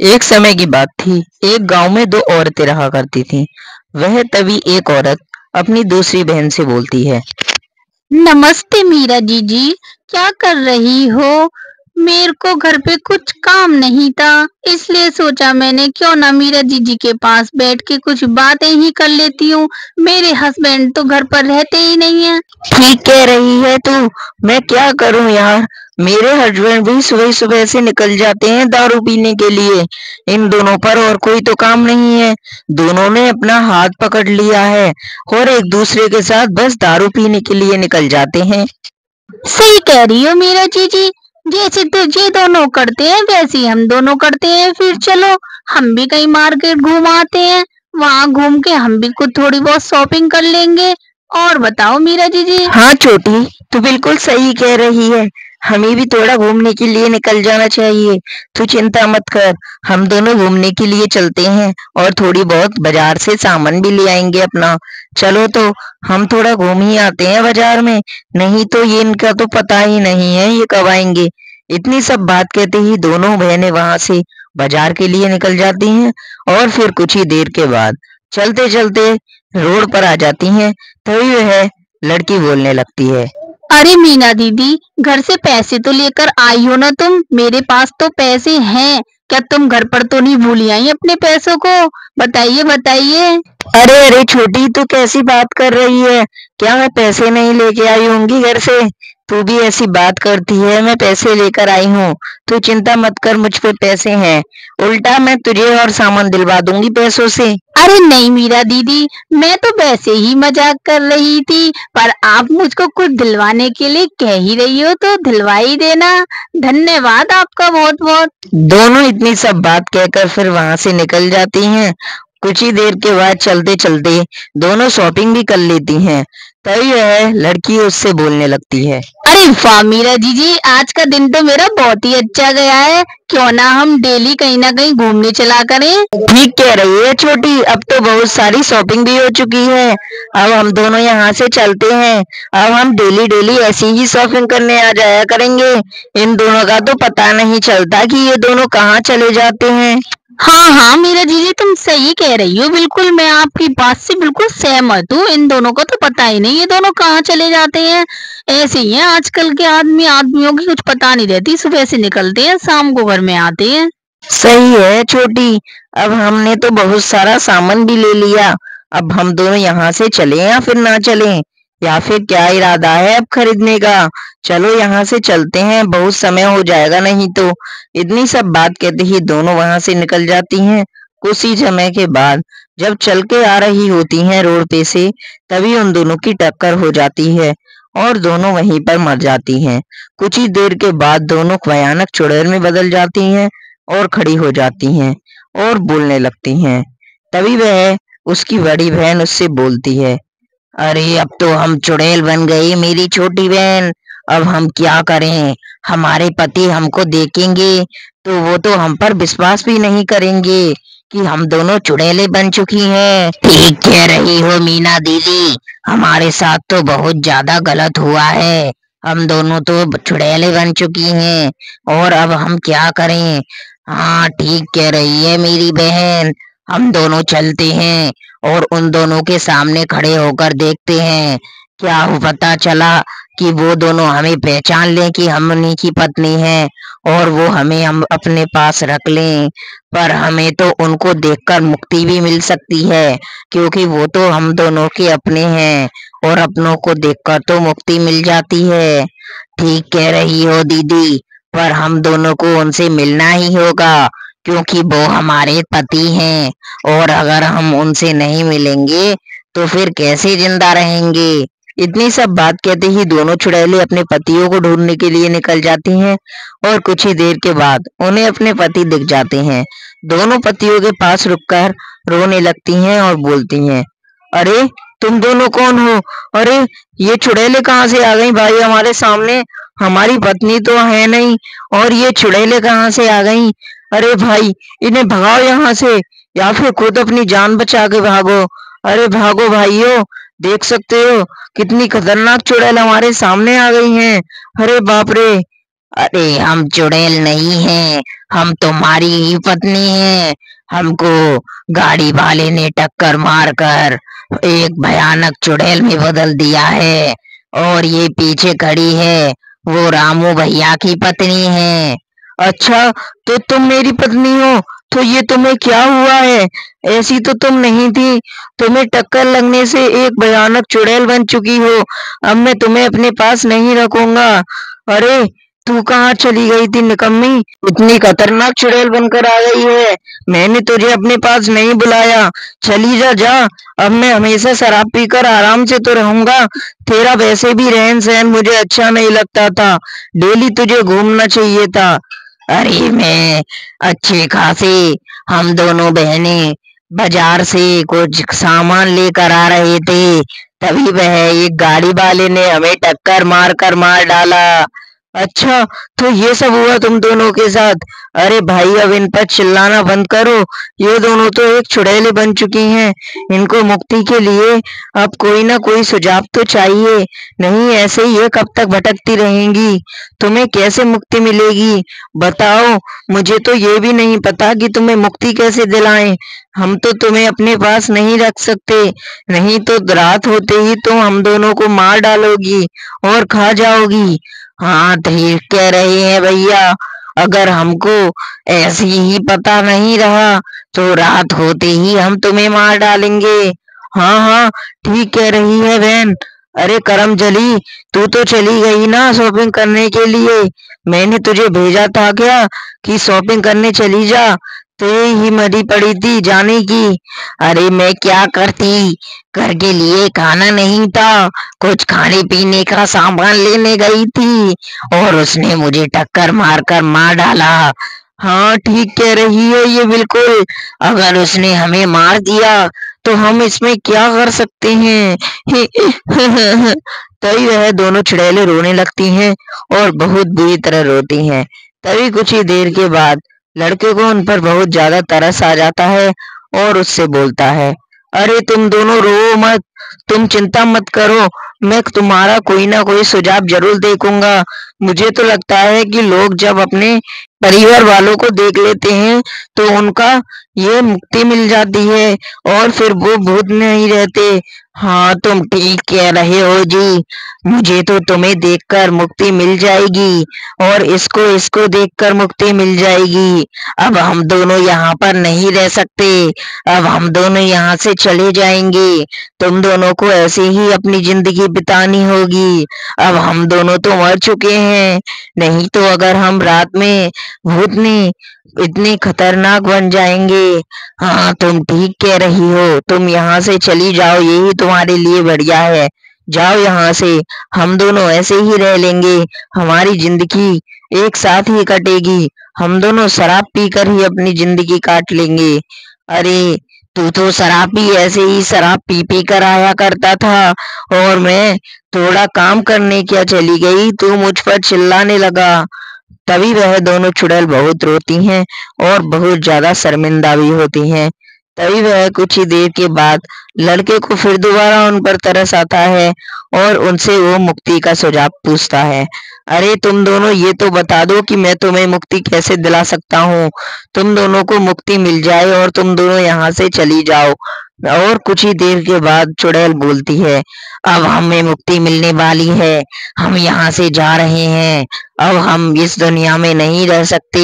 एक समय की बात थी। एक गांव में दो औरतें रहा करती थीं। वह तभी एक औरत अपनी दूसरी बहन से बोलती है। नमस्ते मीरा जीजी, क्या कर रही हो? मेरे को घर पे कुछ काम नहीं था, इसलिए सोचा मैंने क्यों ना मीरा जीजी के पास बैठ के कुछ बातें ही कर लेती हूँ। मेरे हस्बैंड तो घर पर रहते ही नहीं है। ठीक कह रही है तू। मैं क्या करूं यार। मेरे हस्बैंड भी सुबह सुबह से निकल जाते हैं दारू पीने के लिए। इन दोनों पर और कोई तो काम नहीं है। दोनों ने अपना हाथ पकड़ लिया है और एक दूसरे के साथ बस दारू पीने के लिए निकल जाते हैं। सही कह रही हो मीरा जीजी, जैसे तो ये दोनों करते हैं वैसे ही हम दोनों करते हैं। फिर चलो हम भी कहीं मार्केट घूम आते हैं, वहाँ घूम के हम भी कुछ थोड़ी बहुत शॉपिंग कर लेंगे। और बताओ मीरा जीजी। हाँ छोटी, तू बिल्कुल सही कह रही है। हमें भी थोड़ा घूमने के लिए निकल जाना चाहिए। तू चिंता मत कर। हम दोनों घूमने के लिए चलते हैं और थोड़ी बहुत बाजार से सामान भी ले आएंगे अपना। चलो तो हम थोड़ा घूम ही आते हैं बाजार में। नहीं तो ये इनका तो पता ही नहीं है ये कब आएंगे। इतनी सब बात कहते ही दोनों बहनें वहां से बाजार के लिए निकल जाती हैं और फिर कुछ ही देर के बाद चलते चलते रोड पर आ जाती हैं। तभी वह लड़की बोलने लगती है। अरे मीना दीदी, घर से पैसे तो लेकर आई हो ना तुम? मेरे पास तो पैसे हैं। क्या तुम घर पर तो नहीं भूली आई अपने पैसों को? बताइए बताइए। अरे अरे छोटी, तू कैसी बात कर रही है। क्या मैं पैसे नहीं लेके आई होंगी घर से? तू भी ऐसी बात करती है। मैं पैसे लेकर आई हूँ। तू चिंता मत कर, मुझ पे पैसे हैं। उल्टा मैं तुझे और सामान दिलवा दूंगी पैसों से। अरे नहीं मीरा दीदी, मैं तो वैसे ही मजाक कर रही थी, पर आप मुझको कुछ दिलवाने के लिए कह ही रही हो तो दिलवा ही देना। धन्यवाद आपका बहुत बहुत। दोनों इतनी सब बात कहकर फिर वहां से निकल जाती हैं। कुछ ही देर के बाद चलते चलते दोनों शॉपिंग भी कर लेती हैं। तभी वह लड़की उससे बोलने लगती है। अरे वाह मीरा जीजी, आज का दिन तो मेरा बहुत ही अच्छा गया है। क्यों ना हम डेली कहीं ना कहीं घूमने चला करें। ठीक कह रही है छोटी। अब तो बहुत सारी शॉपिंग भी हो चुकी है। अब हम दोनों यहाँ से चलते हैं। अब हम डेली डेली ऐसी ही शॉपिंग करने आ जाया करेंगे। इन दोनों का तो पता नहीं चलता कि ये दोनों कहाँ चले जाते हैं। हाँ हाँ मीरा जीजी, तुम सही कह रही हो। बिल्कुल मैं आपकी बात से बिल्कुल सहमत हूँ। इन दोनों को तो पता ही नहीं ये दोनों कहाँ चले जाते हैं। ऐसे ही है आजकल के आदमियों की कुछ पता नहीं रहती। सुबह से निकलते हैं, शाम को घर में आते हैं। सही है छोटी। अब हमने तो बहुत सारा सामान भी ले लिया। अब हम दोनों यहाँ से चलें या फिर ना चलें, या फिर क्या इरादा है अब खरीदने का? चलो यहाँ से चलते हैं, बहुत समय हो जाएगा नहीं तो। इतनी सब बात कहते ही दोनों वहां से निकल जाती हैं। कुछ ही समय के बाद जब चल के आ रही होती हैं रोड पे से, तभी उन दोनों की टक्कर हो जाती है और दोनों वहीं पर मर जाती हैं। कुछ ही देर के बाद दोनों भयानक चुड़ैल में बदल जाती हैं और खड़ी हो जाती हैं और बोलने लगती हैं। तभी वह उसकी बड़ी बहन उससे बोलती है। अरे अब तो हम चुड़ैल बन गई मेरी छोटी बहन। अब हम क्या करें? हमारे पति हमको देखेंगे तो वो तो हम पर विश्वास भी नहीं करेंगे कि हम दोनों चुड़ैलें बन चुकी हैं। ठीक कह रही हो मीना दीदी। हमारे साथ तो बहुत ज्यादा गलत हुआ है। हम दोनों तो चुड़ैलें बन चुकी हैं और अब हम क्या करें? हाँ ठीक कह रही है मेरी बहन। हम दोनों चलते हैं और उन दोनों के सामने खड़े होकर देखते हैं। क्या हो पता चला कि वो दोनों हमें पहचान लें कि हम उन्हीं की पत्नी हैं और वो हमें हम अपने पास रख लें। पर हमें तो उनको देखकर मुक्ति भी मिल सकती है, क्योंकि वो तो हम दोनों के अपने हैं और अपनों को देखकर तो मुक्ति मिल जाती है। ठीक कह रही हो दीदी। पर हम दोनों को उनसे मिलना ही होगा, क्योंकि वो हमारे पति हैं और अगर हम उनसे नहीं मिलेंगे तो फिर कैसे जिंदा रहेंगे? इतनी सब बात कहते ही दोनों चुड़ैलें अपने पतियों को ढूंढने के लिए निकल जाती हैं और कुछ ही देर के बाद उन्हें अपने पति दिख जाते हैं। दोनों पतियों के पास रुककर रोने लगती हैं और बोलती हैं। अरे तुम दोनों कौन हो? अरे ये चुड़ैलें कहाँ से आ गई भाई हमारे सामने? हमारी पत्नी तो है नहीं और ये चुड़ैलें कहाँ से आ गई? अरे भाई, इन्हें भगाओ यहाँ से या फिर खुद अपनी जान बचा के भागो। अरे भागो भाइयों, देख सकते हो कितनी खतरनाक चुड़ैल हमारे सामने आ गई हैं। अरे बाप रे। अरे हम चुड़ैल नहीं हैं, हम तुम्हारी ही पत्नी हैं। हमको गाड़ी वाले ने टक्कर मारकर एक भयानक चुड़ैल में बदल दिया है, और ये पीछे खड़ी है वो रामू भैया की पत्नी है। अच्छा, तो तुम मेरी पत्नी हो, तो ये तुम्हें क्या हुआ है? ऐसी तो तुम नहीं थी, तुम्हें टक्कर लगने से एक भयानक चुड़ैल बन चुकी हो। अब मैं तुम्हें अपने पास नहीं रखूंगा। अरे, तू कहाँ चली गई थी निकम्मी? इतनी खतरनाक चुड़ैल बनकर आ गई है। मैंने तुझे अपने पास नहीं बुलाया। चली जा जा। अब मैं हमेशा शराब पीकर आराम से तो रहूंगा। तेरा वैसे भी रहन सहन मुझे अच्छा नहीं लगता था। डेली तुझे घूमना चाहिए था। अरे मैं अच्छे खासे हम दोनों बहनें बाजार से कुछ सामान लेकर आ रहे थे, तभी वह एक गाड़ी वाले ने हमें टक्कर मार कर मार डाला। अच्छा, तो ये सब हुआ तुम दोनों के साथ? अरे भाई, अब इन पर चिल्लाना बंद करो। ये दोनों तो एक चुड़ैले बन चुकी हैं। इनको मुक्ति के लिए अब कोई ना कोई सुझाव तो चाहिए। नहीं ऐसे ही ये कब तक भटकती रहेंगी? तुम्हें कैसे मुक्ति मिलेगी? बताओ। मुझे तो ये भी नहीं पता कि तुम्हें मुक्ति कैसे दिलाएं। हम तो तुम्हें अपने पास नहीं रख सकते, नहीं तो रात होते ही तुम हम दोनों को मार डालोगी और खा जाओगी। हाँ, ठीक कह रहे हैं भैया। अगर हमको ऐसे ही पता नहीं रहा तो रात होते ही हम तुम्हें मार डालेंगे। हाँ हाँ, ठीक कह रही है बहन। अरे करमजली, तू तो चली गई ना शॉपिंग करने के लिए? मैंने तुझे भेजा था क्या कि शॉपिंग करने चली जा? तो ही मरी पड़ी थी जाने की। अरे मैं क्या करती, घर के लिए खाना नहीं था, कुछ खाने पीने का सामान लेने गई थी और उसने मुझे टक्कर मारकर मार डाला। हाँ, ठीक कह रही है ये बिल्कुल। अगर उसने हमें मार दिया तो हम इसमें क्या कर सकते हैं? तभी वह दोनों चुड़ैलें रोने लगती हैं और बहुत बुरी तरह रोती हैं। तभी कुछ ही देर के बाद लड़के को उन पर बहुत ज्यादा तरस आ जाता है और उससे बोलता है, अरे तुम दोनों रो मत, तुम चिंता मत करो, मैं तुम्हारा कोई ना कोई सुझाव जरूर देखूंगा। मुझे तो लगता है कि लोग जब अपने परिवार वालों को देख लेते हैं तो उनका ये मुक्ति मिल जाती है और फिर वो भूत नहीं रहते। हाँ, तुम ठीक कह रहे हो जी। मुझे तो तुम्हें देखकर मुक्ति मिल जाएगी और इसको इसको देखकर मुक्ति मिल जाएगी। अब हम दोनों यहाँ पर नहीं रह सकते। अब हम दोनों यहाँ से चले जाएंगे। तुम दोनों को ऐसे ही अपनी जिंदगी बितानी होगी। अब हम दोनों तो मर चुके हैं, नहीं तो अगर हम रात में भूतनी इतनी खतरनाक बन जाएंगे। हाँ, तुम ठीक कह रही हो। तुम यहाँ से चली जाओ, यही तुम्हारे लिए बढ़िया है। जाओ यहाँ से। हम दोनों ऐसे ही रह लेंगे। हमारी जिंदगी एक साथ ही कटेगी। हम दोनों शराब पीकर ही अपनी जिंदगी काट लेंगे। अरे, तू तो शराब भी ऐसे ही शराब पी पी कर आया करता था और मैं थोड़ा काम करने क्या चली गई, तू मुझ पर चिल्लाने लगा। तभी वह दोनों चुड़ैल बहुत रोती हैं और बहुत ज्यादा शर्मिंदा भी होती हैं। तभी वह कुछ ही देर के बाद लड़के को फिर दोबारा उन पर तरस आता है और उनसे वो मुक्ति का सुझाव पूछता है। अरे तुम दोनों ये तो बता दो कि मैं तुम्हें मुक्ति कैसे दिला सकता हूँ। तुम दोनों को मुक्ति मिल जाए और तुम दोनों यहाँ से चली जाओ। और कुछ ही देर के बाद चुड़ैल बोलती है, अब हमें मुक्ति मिलने वाली है। हम यहाँ से जा रहे हैं। अब हम इस दुनिया में नहीं रह सकते।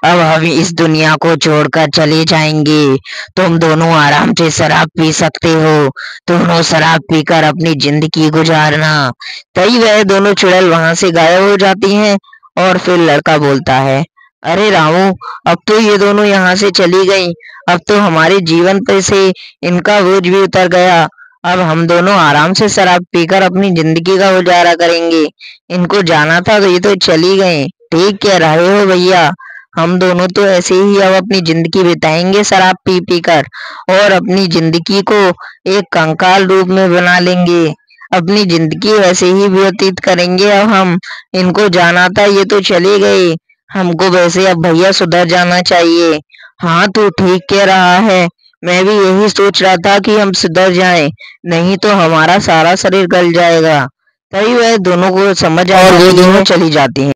अब हम इस दुनिया को छोड़कर चले जाएंगे। तुम दोनों आराम से शराब पी सकते हो। दोनों शराब पीकर अपनी जिंदगी गुजारना। तभी वह दोनों चुड़ैल वहां से गायब हो जाती हैं और फिर लड़का बोलता है, अरे रामू, अब तो ये दोनों यहाँ से चली गई। अब तो हमारे जीवन पर से इनका बोझ भी उतर गया। अब हम दोनों आराम से शराब पीकर अपनी जिंदगी का गुजारा करेंगे। इनको जाना था तो ये तो चली गई। ठीक कह रहे हो भैया। हम दोनों तो ऐसे ही अब अपनी जिंदगी बिताएंगे शराब पी पी कर और अपनी जिंदगी को एक कंकाल रूप में बना लेंगे। अपनी जिंदगी वैसे ही व्यतीत करेंगे। अब हम इनको जाना था, ये तो चले गए। हमको वैसे अब भैया सुधर जाना चाहिए। हाँ, तू ठीक कह रहा है। मैं भी यही सोच रहा था कि हम सुधर जाएं, नहीं तो हमारा सारा शरीर गल जाएगा। तभी वह दोनों को समझ आ जाती है और वो दोनों चली जाती हैं।